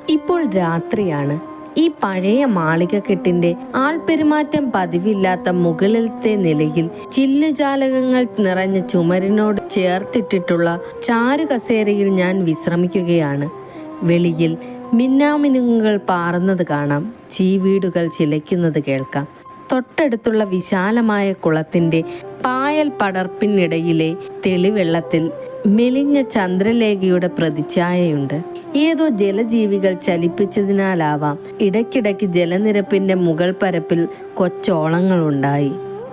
ഇപ്പോൾ രാത്രിയാണ്. ഈ പഴയ മാളികക്കെട്ടിന്റെ ആൾപെരുമാറ്റം പതിവില്ലാത്ത മുകളിലത്തെ നിലയിൽ ചില്ലുജാലകങ്ങൾ നിറഞ്ഞ ചുമരിനോട് ചേർത്തിട്ടിട്ടുള്ള ചാരുകസേരയിൽ ഞാൻ വിശ്രമിക്കുകയാണ്. വെളിയിൽ മിന്നാമിനുങ്ങുകൾ പാറുന്നത് കാണാം. ചീവീടുകൾ ചിലയ്ക്കുന്നത് കേൾക്കാം. തൊട്ടടുത്തുള്ള വിശാലമായ കുളത്തിന്റെ പായൽ പടർപ്പിനിടയിലെ തെളിവെള്ളത്തിൽ മെലിഞ്ഞ ചന്ദ്രലേഖയുടെ പ്രതിച്ഛായയുണ്ട്. ഏതോ ജലജീവികൾ ചലിപ്പിച്ചതിനാലാവാം ഇടയ്ക്കിടയ്ക്ക് ജലനിരപ്പിന്റെ മുകൾ പരപ്പിൽ കൊച്ചോളങ്ങളുണ്ടായി.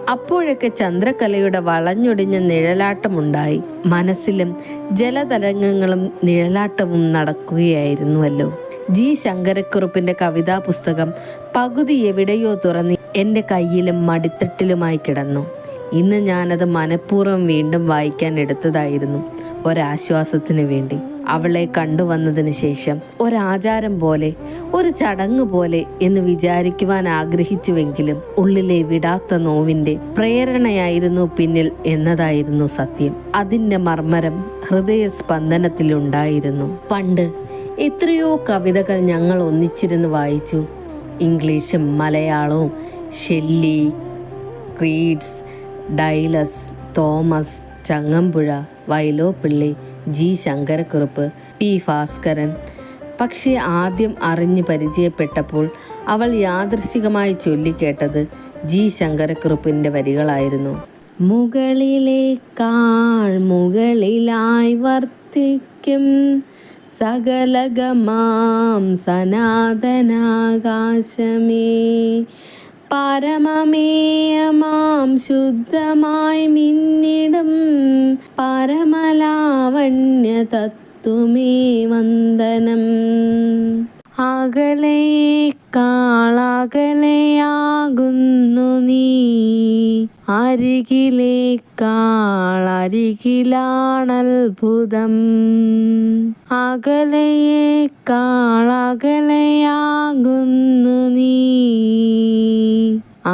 അപ്പോഴൊക്കെ ചന്ദ്രകലയുടെ വളഞ്ഞൊടിഞ്ഞ നിഴലാട്ടമുണ്ടായി. മനസ്സിലും ജലതരംഗങ്ങളും നിഴലാട്ടവും നടക്കുകയായിരുന്നുവല്ലോ. ജി ശങ്കരക്കുറുപ്പിന്റെ കവിതാ പുസ്തകം പകുതി എവിടെയോ തുറന്ന് എൻ്റെ കയ്യിലും മടിത്തട്ടിലുമായി കിടന്നു. ഇന്ന് ഞാനത് മനഃപൂർവ്വം വീണ്ടും വായിക്കാൻ എടുത്തതായിരുന്നു, ഒരാശ്വാസത്തിന് വേണ്ടി. അവളെ കണ്ടുവന്നതിന് ശേഷം ഒരാചാരം പോലെ, ഒരു ചടങ്ങ് പോലെ എന്ന് വിചാരിക്കുവാൻ ആഗ്രഹിച്ചുവെങ്കിലും ഉള്ളിലെ വിടാത്ത നോവിന്റെ പ്രേരണയായിരുന്നു പിന്നിൽ എന്നതായിരുന്നു സത്യം. അതിന്റെ മർമ്മരം ഹൃദയസ്പന്ദനത്തിലുണ്ടായിരുന്നു. പണ്ട് എത്രയോ കവിതകൾ ഞങ്ങൾ ഒന്നിച്ചിരുന്ന് വായിച്ചു. ഇംഗ്ലീഷും മലയാളവും. ഷെല്ലി, ക്രീഡ്സ്, ഡൈലസ്, തോമസ്, ചങ്ങമ്പുഴ, വൈലോപ്പിള്ളി, ജി ശങ്കരക്കുറുപ്പ്, പി ഭാസ്കരൻ. പക്ഷേ ആദ്യം അറിഞ്ഞ് പരിചയപ്പെട്ടപ്പോൾ അവൾ യാദൃശ്ചികമായി ചൊല്ലിക്കേട്ടത് ജി ശങ്കരക്കുറുപ്പിൻ്റെ വരികളായിരുന്നു. മുകളിലേക്കാൾ മുകളിലായി വർത്തിക്കും സകലഗമാം സനാതനാകാശമേ, പരമമേയമാം ശുദ്ധമായി മിന്നിടും പരമലാവണ്യ തത്വമേ വന്ദനം. അകലെയേക്കാളകലെയാകുന്നു നീ, അരികിലേക്കാളരികിലാണത്ഭുതം. അകലെയേക്കാളകലെയാകുന്നു നീ,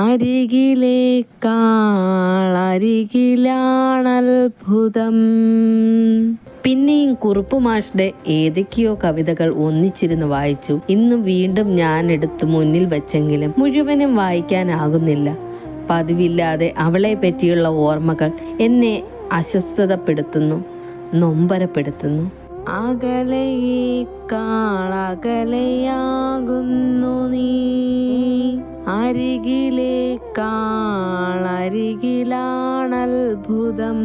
അരികിലേക്കാളരികിലാണത്ഭുതം. പിന്നെയും കുറുപ്പ് മാഷ്ടെ ഏതൊക്കെയോ കവിതകൾ ഒന്നിച്ചിരുന്ന് വായിച്ചു. ഇന്നും വീണ്ടും ഞാൻ എടുത്ത് മുന്നിൽ വെച്ചെങ്കിലും മുഴുവനും വായിക്കാനാകുന്നില്ല. പതിവില്ലാതെ അവളെ പറ്റിയുള്ള ഓർമ്മകൾ എന്നെ അസ്വസ്ഥതപ്പെടുത്തുന്നു, നൊമ്പരപ്പെടുത്തുന്നു. അകലെയേക്കാളകലെയാകുന്നു നീ, അരികിലേക്കാളരികിലാണത്ഭുതം.